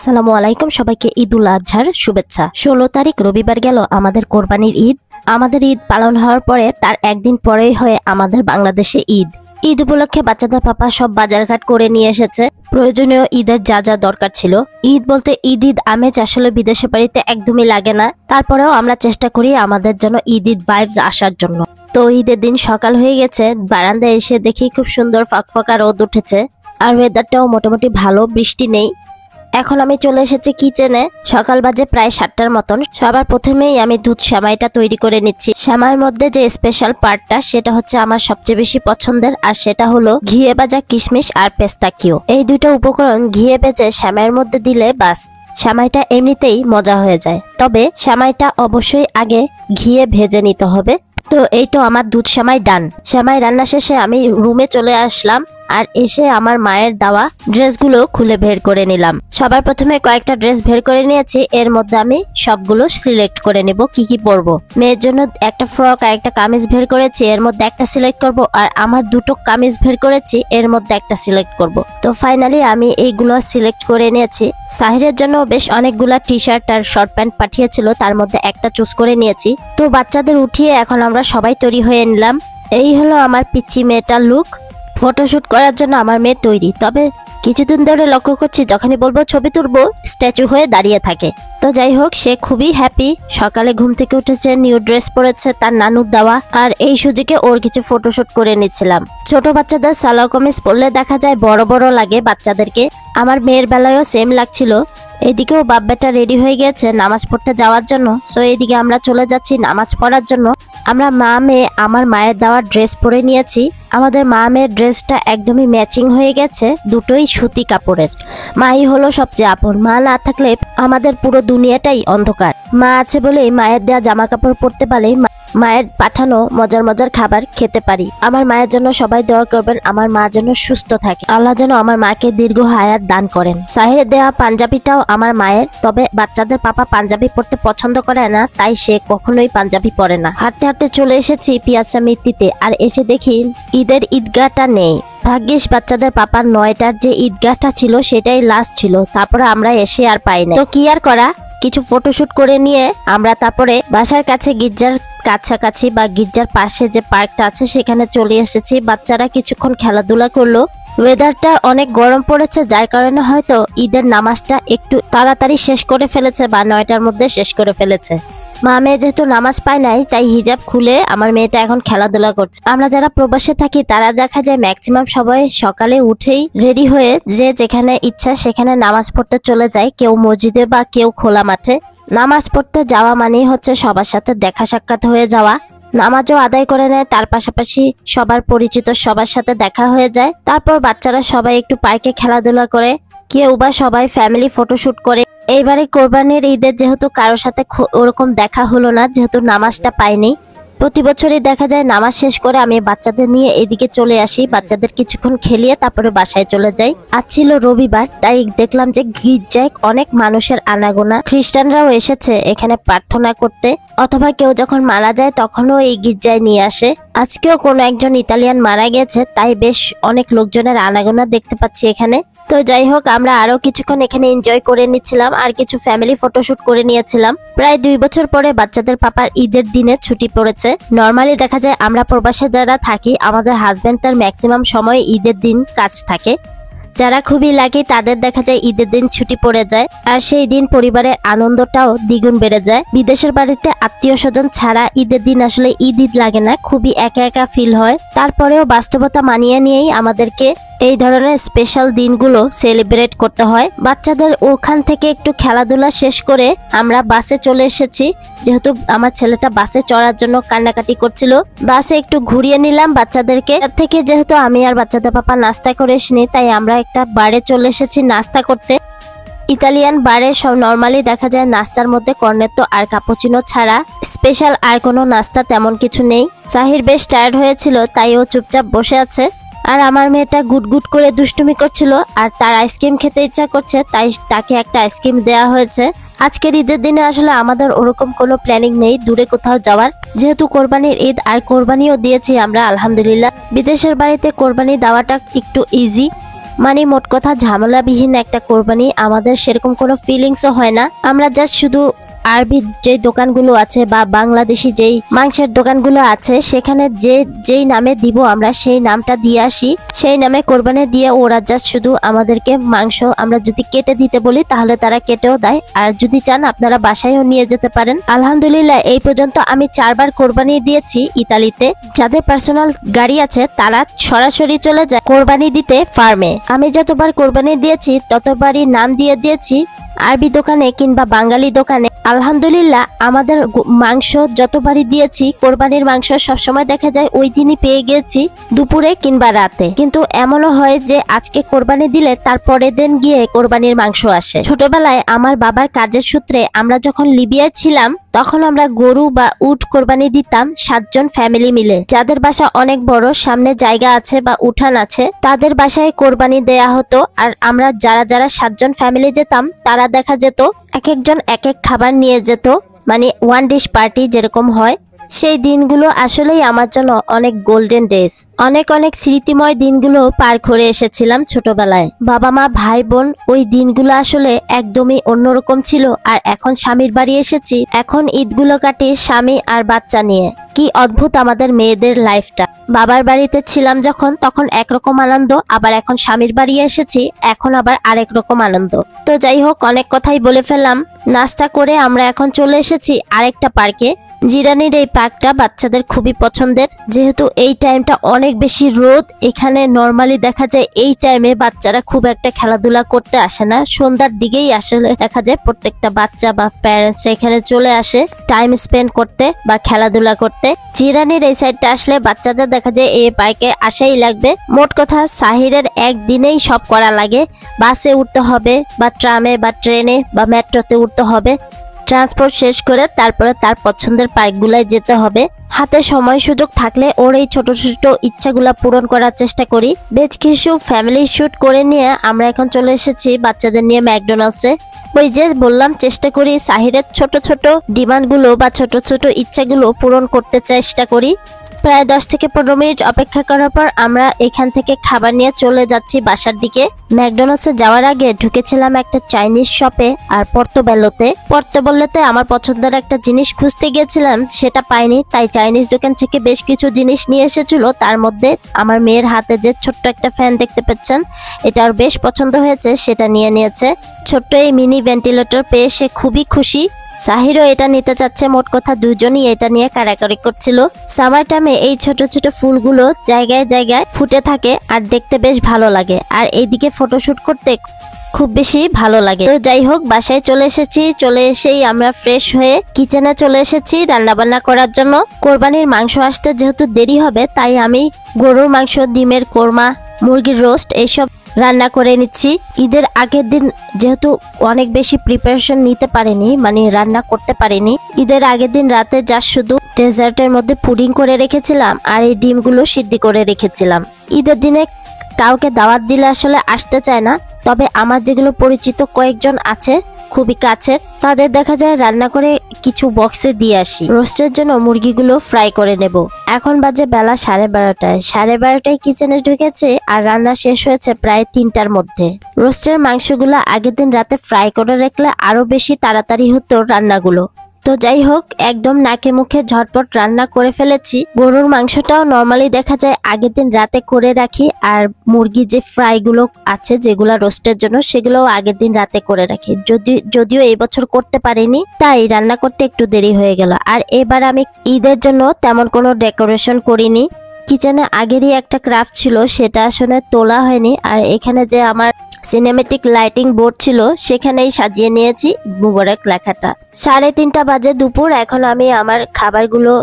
আসসালামু আলাইকুম, সবাইকে ঈদ উল আজহার শুভেচ্ছা। 16 তারিখ রবিবার গেল আমাদের কোরবানির ঈদ। আমাদের ঈদ পালন হওয়ার পরে তার একদিন পরেই হয় আমাদের বাংলাদেশে ঈদ। ঈদ উপলক্ষে বাচ্চাদের পাপা সব বাজারঘাট করে নিয়ে এসেছে প্রয়োজনীয় ঈদের যা যা দরকার ছিল। ঈদ বলতে ঈদ ঈদ আমেজ আসলে বিদেশে বাড়িতে একদমই লাগে না, তারপরেও আমরা চেষ্টা করি আমাদের জন্য ঈদ ঈদ ভাইবস আসার জন্য। তো ঈদের দিন সকাল হয়ে গেছে, বারান্দায় এসে দেখি খুব সুন্দর ফাঁকা রোদ উঠেছে আর ওয়েদারটাও মোটামুটি ভালো, বৃষ্টি নেই। এখন আমি চলে এসেছি কিচেনে। সকাল বাজে প্রায় 7টার মতন। সবার প্রথমেই আমি দুধ সেমাইটা তৈরি করে নিচ্ছি। সেমাইয়ের মধ্যে যে স্পেশাল পার্টটা সেটা হচ্ছে আমার সবচেয়ে বেশি পছন্দের, আর সেটা হলো ঘিয়ে ভাজা কিশমিশ আর পেস্তাকিও। এই দুইটা উপকরণ ঘিয়ে ভেজে সেমাইয়ের মধ্যে দিলে বাস সেমাইটা এমনিতেই মজা হয়ে যায়। তবে সেমাইটা অবশ্যই আগে ঘিয়ে ভেজে নিতে হবে। তো এই তো আমার দুধ সেমাই ডান। সেমাই রান্না শেষে আমি রুমে চলে আসলাম আর এসে আমার মায়ের দেওয়া ড্রেসগুলো খুলে বের করে নিলাম। সবার প্রথমে কয়েকটা ড্রেস বের করে নিয়েছি, এর মধ্যে আমি সবগুলো সিলেক্ট করে নেব কি কি পরবো। মেয়ের জন্য একটা ফ্রক আর একটা কামিজ বের করেছি, এর মধ্যে একটা সিলেক্ট করব, আর আমার দুটো কামিজ বের করেছি, এর মধ্যে একটা সিলেক্ট করব। তো ফাইনালি আমি এইগুলো সিলেক্ট করে নিয়েছি। সাহিরের জন্য বেশ অনেকগুলা টি শার্ট আর শর্ট প্যান্ট পাঠিয়েছিল, তার মধ্যে একটা চুজ করে নিয়েছি। তো বাচ্চাদের উঠিয়ে এখন আমরা সবাই তৈরি হয়ে নিলাম। এই হলো আমার পিচ্চি মেয়েটার লুক। ফটোশুট করার জন্য আমার মেয়ে তৈরি, তবে কিছুদিন ধরে লক্ষ্য করছি যখনই বলবো ছবি তুলবো স্ট্যাচু হয়ে দাঁড়িয়ে থাকে। তো যাই হোক, সে খুবই হ্যাপি। সকালে ঘুম থেকে উঠেছে, নিউ ড্রেস পরেছে তার নানুর দেওয়া, আর এই সুযোগে ওর কিছু ফটোশুট করে নিচ্ছিলাম। ছোট বাচ্চাদের সালোয়ার কামিজ পরলে দেখা যায় বড় বড় লাগে বাচ্চাদেরকে। আমার মেয়ের বেলায়ও সেম লাগছিল। এদিকেও বাপ বেটা রেডি হয়ে গেছে নামাজ পড়তে যাওয়ার জন্য। সো এদিকে আমরা চলে যাচ্ছি নামাজ পড়ার জন্য। আমরা মা মেয়ে আমার মায়ের দেওয়া ড্রেস পরে নিয়েছি। আমাদের মা মেয়ের ড্রেসটা একদমই ম্যাচিং হয়ে গেছে, দুটোই সুতি কাপড়ের। মাই হলো সবচেয়ে আপন। মা না থাকলে আমাদের পুরো দুনিয়াটাই অন্ধকার। মা আছে বলেই মায়ের দেওয়া জামা কাপড় পরতে পারলেই মায়ের পাঠানো মজার মজার খাবার খেতে পারি। আমার মায়ের জন্য সবাই দোয়া করবেন, আমার মা যেন সুস্থ থাকে, আল্লাহ যেন আমার মাকে দীর্ঘ হায়াত দান করেন। সাহিরের দেওয়া পাঞ্জাবিটাও আমার মায়ের, তবে বাচ্চাদের পাপা পাঞ্জাবি পরতে পছন্দ করে না, তাই সে কখনোই পাঞ্জাবি পরে না। হাঁটতে হাঁটতে চলে এসেছি পিয়াসা মিত্তিতে, আর এসে দেখি ঈদের ঈদগাহটা নেই। ভাগ্যিস বাচ্চাদের পাপার 9টার যে ঈদগাহটা ছিল সেটাই লাস্ট ছিল, তারপরে আমরা এসে আর পাই না। তো কি আর করা, কিছু ফটোশুট করে নিয়ে আমরা তারপরে বাসার কাছে গির্জার কাছাকাছি বা গির্জার পাশে যে পার্কটা আছে সেখানে চলে এসেছি। বাচ্চারা কিছুক্ষণ খেলাধুলা করলো। ওয়েদারটা অনেক গরম পড়েছে, যার কারণে হয়তো ঈদের নামাজটা একটু তাড়াতাড়ি শেষ করে ফেলেছে বা 9টার মধ্যে শেষ করে ফেলেছে। মা মেয়ে যেহেতু নামাজ পায় নাই, তাই হিজাব খুলে আমার মেয়েটা এখন খেলাধুলা করছে। আমরা যারা প্রবাসে থাকি তারা দেখা যায় ম্যাক্সিমাম সবাই সকালে উঠেই রেডি হয়ে যে যেখানে ইচ্ছা সেখানে নামাজ পড়তে চলে যায়, কেউ মসজিদে বা কেউ খোলা মাঠে। নামাজ পড়তে যাওয়া মানেই হচ্ছে সবার সাথে দেখা সাক্ষাৎ হয়ে যাওয়া। নামাজও আদায় করে নেয়, তার পাশাপাশি সবার পরিচিত সবার সাথে দেখা হয়ে যায়। তারপর বাচ্চারা সবাই একটু পার্কে খেলাধুলা করে, কেউ বা সবাই ফ্যামিলি ফটোশুট করে। এইবারে কোরবানির ঈদের যেহেতু কারোর সাথে ওরকম দেখা হলো না, যেহেতু নামাজটা পাইনি। প্রতি বছরই দেখা যায় নামাজ শেষ করে আমি বাচ্চাদের নিয়ে এদিকে চলে আসি, বাচ্চাদের কিছুক্ষণ খেলিয়ে তারপরে বাসায় চলে যাই। আজ ছিল রবিবার, তাই দেখলাম যে গির্জায় অনেক মানুষের আনাগোনা। খ্রিস্টানরাও এসেছে এখানে প্রার্থনা করতে, অথবা কেউ যখন মারা যায় তখনও এই গির্জায় নিয়ে আসে। আজকেও কোনো একজন ইতালিয়ান মারা গেছে, তাই বেশ অনেক লোকজনের আনাগোনা দেখতে পাচ্ছি এখানে। তো যাই হোক, আমরা আরো কিছুক্ষণ এখানে এনজয় করে নিচ্ছিলাম আর কিছু ফ্যামিলি ফটোশুট করে নিয়েছিলাম। প্রায় 2 বছর পরে বাচ্চাদের পাপার ঈদের দিনে ছুটি পড়েছে। নর্মালি দেখা যায় আমরা প্রবাসে যারা থাকি আমাদের হাজবেন্ড তার ম্যাক্সিমাম সময় ঈদের দিন কাজ থাকে। যারা খুবই লাকি তাদের দেখা যায় ঈদের দিন ছুটি পড়ে যায়, আর সেই দিন পরিবারের আনন্দটাও দ্বিগুণ বেড়ে যায়। বিদেশের বাড়িতে আত্মীয় স্বজন ছাড়া ঈদের দিন আসলে ঈদ ঈদ লাগে না, খুবই একা একা ফিল হয়। তারপরেও বাস্তবতা মানিয়ে নিয়েই আমাদেরকে এই ধরনের স্পেশাল দিনগুলো সেলিব্রেট করতে হয়। বাচ্চাদের ওখান থেকে একটু খেলাধুলা শেষ করে আমরা বাসে চলে এসেছি, যেহেতু আমার ছেলেটা বাসে চড়ার জন্য কান্নাকাটি করছিল। বাসে একটু ঘুরিয়ে নিলাম বাচ্চাদেরকে। তার থেকে যেহেতু আমি আর বাচ্চাদের পাপা নাস্তা করে এসিনি, তাই আমরা একটা বারে চলে এসেছি নাস্তা করতে। ইতালিয়ান বারে সব নর্মালি দেখা যায় নাস্তার মধ্যে কর্নেতো আর কাপুচিনো ছাড়া স্পেশাল আর কোনো নাস্তা তেমন কিছু নেই। সাহির বেশ টায়ার্ড হয়েছিল, তাই ও চুপচাপ বসে আছে, আর আমার মেয়েটা গুটগুট করে দুষ্টুমি করছিল আর তার আইসক্রিম খেতে ইচ্ছা করছে, তাই তাকে একটা আইসক্রিম দেওয়া হয়েছে। আজকের ঈদের দিনে আসলে আমাদের ওরকম কোনো প্ল্যানিং নেই দূরে কোথাও যাওয়ার, যেহেতু কোরবানির ঈদ আর কোরবানিও দিয়েছি আমরা আলহামদুলিল্লাহ। বিদেশের বাড়িতে কোরবানি দেওয়াটা একটু ইজি, মানে মোট কথা ঝামেলাবিহীন একটা কোরবানি। আমাদের সেরকম কোনো ফিলিংসও হয় না। আমরা জাস্ট শুধু আরবি যে দোকানগুলো আছে বা বাংলাদেশি যেই মাংসের দোকানগুলো আছে সেখানে যেই নামে দিব আমরা সেই নামটা দিয়ে আসি, সেই নামে কোরবানি দিয়ে ওরা জাস্ট শুধু আমাদেরকে মাংস আমরা যদি কেটে দিতে বলি তাহলে তারা কেটেও দেয়, আর যদি চান আপনারা বাসায়ও নিয়ে যেতে পারেন। আলহামদুলিল্লাহ এই পর্যন্ত আমি 4 বার কোরবানি দিয়েছি ইতালিতে। যাদের পার্সোনাল গাড়ি আছে তারা সরাসরি চলে যায় কোরবানি দিতে ফার্মে। আমি যতবার কোরবানি দিয়েছি ততবারই নাম দিয়ে দিয়েছি আরবি দোকানে কিংবা বাঙালি দোকানে। আলহামদুলিল্লাহ আমাদের মাংস যতবারই দিয়েছি কোরবানির মাংস সবসময় দেখা যায় ওই দিনই পেয়ে গেছি, দুপুরে কিংবা রাতে। কিন্তু এমনও হয় যে আজকে কোরবানি দিলে তার পরের দিন গিয়ে কোরবানির মাংস আসে। ছোটবেলায় আমার বাবার কাজের সূত্রে আমরা যখন লিবিয়ায় ছিলাম তখন আমরা গরু বা উট কোরবানি দিতাম 7 জন ফ্যামিলি মিলে। যাদের বাসা অনেক বড়, সামনে জায়গা আছে বা উঠান আছে, তাদের বাসায় কোরবানি দেয়া হতো। আর আমরা যারা 7 জন ফ্যামিলি যেতাম তারা দেখা যেত এক একজন এক এক খাবার নিয়ে যেত, মানে 1 ডিশ পার্টি যেরকম হয়। সেই দিনগুলো আসলেই আমার জন্য অনেক গোল্ডেন ডেজ। অনেক স্মৃতিময় দিনগুলো পার করে এসেছিলাম ছোটবেলায়। বাবা মা ভাই বোন, ওই দিনগুলো আসলে একদমই অন্যরকম ছিল। আর এখন স্বামীর বাড়ি এসেছি, এখন ঈদগুলো কাটি স্বামী আর বাচ্চা নিয়ে। কি অদ্ভুত আমাদের মেয়েদের লাইফটা। বাবার বাড়িতে ছিলাম যখন তখন একরকম আনন্দ, আবার এখন স্বামীর বাড়ি এসেছি এখন আবার আরেক রকম আনন্দ। তো যাই হোক, অনেক কথাই বলে ফেললাম। নাস্তা করে আমরা এখন চলে এসেছি আরেকটা পার্কে। জিরানির এই পার্কটা বাচ্চাদের খুবই পছন্দের, যেহেতু এই টাইমটা অনেক বেশি রোদ। এখানে নর্মালি দেখা যায় এই টাইমে বাচ্চারা খুব একটা খেলাধুলা করতে আসে না, সন্ধ্যার দিকেই আসলে দেখা যায় প্রত্যেকটা বাচ্চা বা প্যারেন্টসরা এখানে চলে আসে টাইম স্পেন্ড করতে বা খেলাধুলা করতে। জিরানির এই সাইডটা আসলে বাচ্চাদের দেখা যায় এই পার্কে আসাই লাগবে। মোট কথা সাহিরের একদিনেই সব করা লাগে। বাসে উঠতে হবে বা ট্রামে বা ট্রেনে বা মেট্রোতে উঠতে হবে। ট্রান্সপোর্ট শেষ করে তারপরে তার পছন্দের পার্কগুলায় যেতে হবে। হাতে সময় সুযোগ থাকলে ওর এই ছোট ছোট ইচ্ছাগুলা পূরণ করার চেষ্টা করি। বেশ কিছু ফ্যামিলি শুট করে নিয়ে আমরা এখন চলে এসেছি বাচ্চাদের নিয়ে ম্যাকডোনাল্ডসে। ওই যে বললাম, চেষ্টা করি সাহিরের ছোট ছোট ডিমান্ডগুলো বা ছোট ছোট ইচ্ছাগুলো পূরণ করতে চেষ্টা করি। প্রায় 10 থেকে 15 মিনিট অপেক্ষা করার পর আমরা এখান থেকে খাবার নিয়ে চলে যাচ্ছি বাসার দিকে। ম্যাকডোনাল্ডসে যাওয়ার আগে ঢুকেছিলাম একটা চাইনিজ শপে আর পর্তবল্লেতে আমার পছন্দের একটা জিনিস খুঁজতে গিয়েছিলাম, সেটা পাইনি। তাই চাইনিজ দোকান থেকে বেশ কিছু জিনিস নিয়ে এসেছিল। তার মধ্যে আমার মেয়ের হাতে যে ছোট্ট একটা ফ্যান দেখতে পাচ্ছেন, এটা ওর বেশ পছন্দ হয়েছে, সেটা নিয়ে নিয়েছে। ছোট্ট এই মিনি ভেন্টিলেটর পেয়ে সে খুবই খুশি। সাহিরও এটা নিতে চাচ্ছে। মোট কথা দুজনই এটা নিয়ে কারাকারি করছিল। সামার টাইমে এই ছোট ছোট ফুলগুলো জায়গায় জায়গায় ফুটে থাকে আর দেখতে বেশ ভালো লাগে, আর এইদিকে ফটোশুট করতে খুব বেশি ভালো লাগে। তো যাই হোক, বাসায় চলে এসেছি। চলে এসেই আমরা ফ্রেশ হয়ে কিচেনে চলে এসেছি রান্না বান্না করার জন্য। কোরবানির মাংস আসতে যেহেতু দেরি হবে, তাই আমি গরুর মাংস, ডিমের কোরমা, মুরগির রোস্ট এইসব রান্না করে নিচ্ছি। ঈদের আগের দিন যেহেতু অনেক বেশি প্রিপারেশন নিতে পারিনি, মানে রান্না করতে পারিনি, ঈদের আগের দিন রাতে যা শুধু ডেজার্টের মধ্যে পুডিং করে রেখেছিলাম আর এই ডিমগুলো সিদ্ধ করে রেখেছিলাম। ঈদের দিনে কাউকে দাওয়াত দিলে আসলে আসতে চায় না, তবে আমার যেগুলো পরিচিত কয়েকজন আছে খুবই কাছের, তাদের দেখা যায় রান্না করে কিছু বক্সে দিয়ে আসি। রোস্টের জন্য মুরগিগুলো ফ্রাই করে নেব। এখন বাজে বেলা 12:30। 12:30টায় কিচেনে ঢুকেছে আর রান্না শেষ হয়েছে প্রায় 3টার মধ্যে। রোস্টের মাংসগুলো আগের দিন রাতে ফ্রাই করে রাখলে আরো বেশি তাড়াতাড়ি হতো রান্নাগুলো। তো যাই হোক, একদম নাকে মুখে ঝটপট রান্না করে ফেলেছি। গরুর মাংসটাও নর্মালি দেখা যায় আগের দিন রাতে করে রাখি, আর মুরগি যে ফ্রাই গুলো আছে যেগুলো রোস্টের জন্য, সেগুলোও আগের দিন রাতে করে রাখি। যদিও এই বছর করতে পারিনি, তাই রান্না করতে একটু দেরি হয়ে গেল। আর এবার আমি ঈদের জন্য তেমন কোনো ডেকোরেশন করিনি। কিচেনে আগেরই একটা ক্রাফট ছিল, সেটা আসলে তোলা হয়নি। আর এখানে যে আমার সিনেমেটিক লাইটিং বোর্ড ছিল সেখানেই সাজিয়ে নিয়েছি মুবারক লেখাটা। 3:30 বাজে দুপুর। এখন আমি আমার খাবারগুলো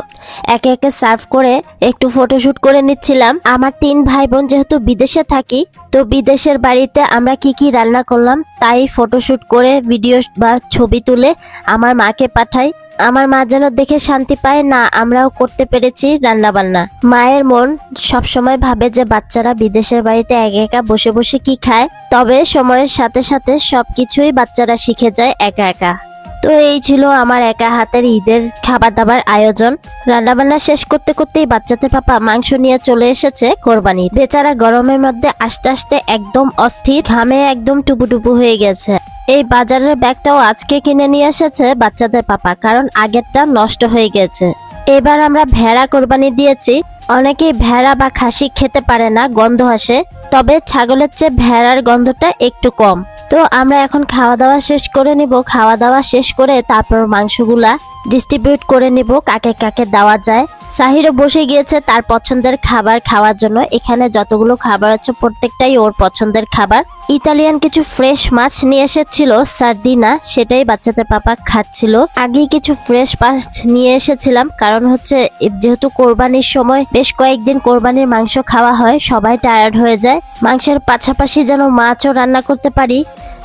একে একে সার্ভ করে একটু ফটোশুট করে নিচ্ছিলাম। আমার 3 ভাই বোন যেহেতু বিদেশে থাকি, তো বিদেশের বাড়িতে আমরা কি কি রান্না করলাম তাই ফটোশুট করে ভিডিও বা ছবি তুলে আমার মাকে পাঠাই। আমার মা যেন দেখে শান্তি পায়, না আমরাও করতে পেরেছি রান্না বান্না। মায়ের মন সবসময় ভাবে যে বাচ্চারা বিদেশের বাড়িতে একা একা বসে বসে কি খায়, তবে সময়ের সাথে সাথে সবকিছুই বাচ্চারা শিখে যায় একা একা। তো এই ছিল আমার একা হাতের ঈদের খাবার দাবার আয়োজন। রান্নাবান্না শেষ করতে করতেই বাচ্চাদের পাপা মাংস নিয়ে চলে এসেছে কোরবানির। বেচারা গরমের মধ্যে আস্তে আস্তে একদম অস্থির, ঘামে একদম টুপুটুপু হয়ে গেছে। এই বাজারের ব্যাগটাও আজকে কিনে নিয়ে এসেছে বাচ্চাদের পাপা, কারণ আগেরটা নষ্ট হয়ে গেছে। এবার আমরা ভেড়া কোরবানি দিয়েছি। অনেকেই ভেড়া বা খাসি খেতে পারে না, গন্ধ আসে, তবে ছাগলের চেয়ে ভেড়ার গন্ধটা একটু কম। তো আমরা এখন খাওয়া দাওয়া শেষ করে নিব। খাওয়া দাওয়া শেষ করে তারপর মাংসগুলা ডিস্ট্রিবিউট করে নিব কাকে কাকে দেওয়া যায়। সাহিরও বসে গিয়েছে তার পছন্দের খাবার খাওয়ার জন্য। এখানে যতগুলো খাবার আছে প্রত্যেকটাই ওর পছন্দের খাবার। ইতালিয়ান কিছু ফ্রেশ মাছ নিয়ে এসেছিল, সার্দিনা, সেটাই বাচ্চাদের পাপা খাচ্ছিল। আগেই কিছু ফ্রেশ মাছ নিয়ে এসেছিলাম, কারণ হচ্ছে যেহেতু কোরবানির সময় বেশ কয়েকদিন কোরবানির মাংস খাওয়া হয়, সবাই টায়ার্ড হয়ে যায়। মাংসের পাশাপাশি যেন মাছও রান্না করতে পারি,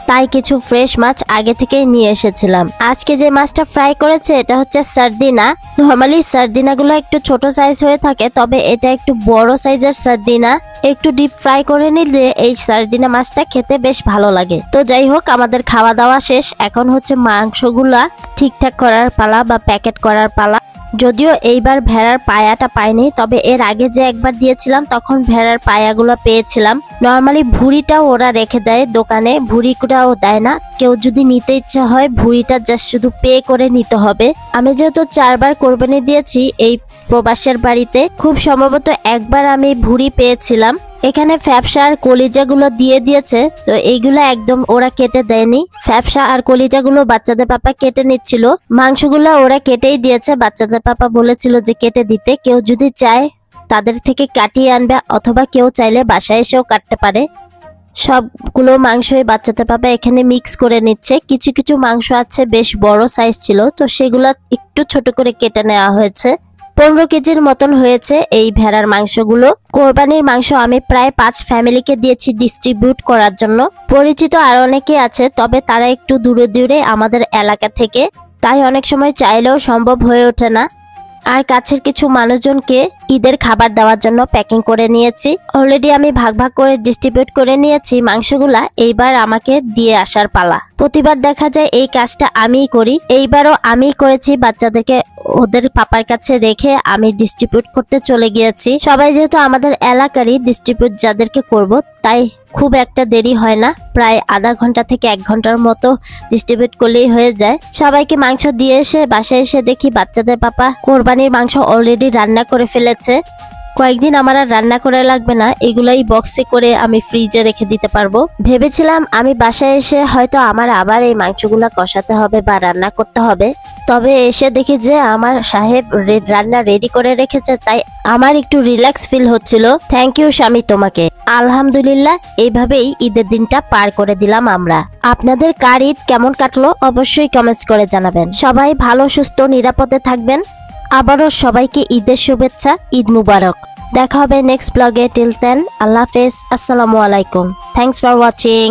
তাই কিছু ফ্রেশ মাছ আগে থেকেই নিয়ে এসেছিলাম। আজকে যে মাছটা ফ্রাই করেছে এটা হচ্ছে সার্দিনা। নর্মালি সার্দিনাগুলো একটু ছোট সাইজ হয়ে থাকে, তবে এটা একটু বড় সাইজের সার্দিনা। একটু ডিপ ফ্রাই করে নিলে এই সার্দিনা মাছটা খেতে বেশ ভালো লাগে। তো যাই হোক, আমাদের খাওয়া দাওয়া শেষ। এখন হচ্ছে মাংসগুলা ঠিকঠাক করার পালা বা প্যাকেট করার পালা। যদিও এইবার ভেড়ার পায়াটা পাইনি, তবে এর আগে যে একবার দিয়েছিলাম তখন ভেড়ার পায়াগুলো পেয়েছিলাম। নর্মালি ভুঁড়িটাও ওরা রেখে দেয় দোকানে, ভুঁড়িটাও দেয় না। কেউ যদি নিতে ইচ্ছা হয় ভুঁড়িটা জাস্ট শুধু পে করে নিতে হবে। আমি যেহেতু 4 বার কোরবানি দিয়েছি এই প্রবাসের বাড়িতে, খুব সম্ভবত একবার আমি ভুঁড়ি পেয়েছিলাম। এখানে ফ্যাপসা আর কলিজাগুলো দিয়ে দিয়েছে, তো এইগুলো একদম ওরা কেটে দেয়নি। ফ্যাপসা আর কলিজাগুলো বাচ্চাদের পাপা কেটে নিচ্ছিল। মাংসগুলো ওরা কেটেই দিয়েছে, বাচ্চাদের পাপা বলেছিল যে কেটে দিতে। কেউ যদি চায় তাদের থেকে কাটিয়ে আনবে, অথবা কেউ চাইলে বাসায় এসেও কাটতে পারে। সবগুলো মাংসই বাচ্চাদের পাপা এখানে মিক্স করে নিচ্ছে। কিছু কিছু মাংস আছে বেশ বড় সাইজ ছিল, তো সেগুলো একটু ছোট করে কেটে নেওয়া হয়েছে। 15 কেজির মতন হয়েছে এই ভেড়ার মাংসগুলো। কোরবানির মাংস আমি প্রায় 5 ফ্যামিলিকে দিয়েছি ডিস্ট্রিবিউট করার জন্য। পরিচিত আর অনেকে আছে, তবে তারা একটু দূরে দূরে আমাদের এলাকা থেকে, তাই অনেক সময় চাইলেও সম্ভব হয়ে ওঠে না। আর কাছের কিছু মানুষজনকে ঈদের খাবার দেওয়ার জন্য প্যাকিং করে নিয়েছি। অলরেডি আমি ভাগ ভাগ করে ডিস্ট্রিবিউট করে নিয়েছি মাংসগুলা। এইবার আমাকে দিয়ে আসার পালা। প্রতিবার দেখা যায় এই কাজটা আমিই করি, এইবারও আমিই করেছি। বাচ্চাদেরকে ওদের পাপার কাছে রেখে আমি ডিস্ট্রিবিউট করতে চলে গিয়েছি। সবাই যেহেতু আমাদের এলাকারই ডিস্ট্রিবিউট যাদেরকে করব, তাই খুব একটা দেরি হয় না। প্রায় আধা ঘন্টা থেকে 1 ঘন্টার মতো ডিস্ট্রিবিউট করলেই হয়ে যায়। সবাইকে মাংস দিয়ে এসে বাসায় এসে দেখি বাচ্চাদের পাপা কোরবানির মাংস অলরেডি রান্না করে ফেলেছে। কয়েকদিন আমার আর রান্না করে লাগবে না, এগুলাই বক্সে করে আমি ফ্রিজে রেখে দিতে পারবো। ভেবেছিলাম আমি বাসায় এসে হয়তো আমার আবার এই মাংসগুলা কষাতে হবে বা রান্না করতে হবে, তবে এসে দেখি যে আমার সাহেব রান্না রেডি করে রেখেছে, তাই আমার একটু রিল্যাক্স ফিল হচ্ছিল। থ্যাংক ইউ স্বামী তোমাকে। আলহামদুলিল্লাহ, এইভাবেই ঈদের দিনটা পার করে দিলাম আমরা। আপনাদের কার ঈদ কেমন কাটলো অবশ্যই কমেন্টস করে জানাবেন। সবাই ভালো সুস্থ নিরাপদে থাকবেন। আবারও সবাইকে ঈদের শুভেচ্ছা, ঈদ মুবারক। দেখা হবে নেক্সট ব্লগে। টিল দেন, আল্লাহ হাফেজ, আসসালামু আলাইকুম। Thanks for watching.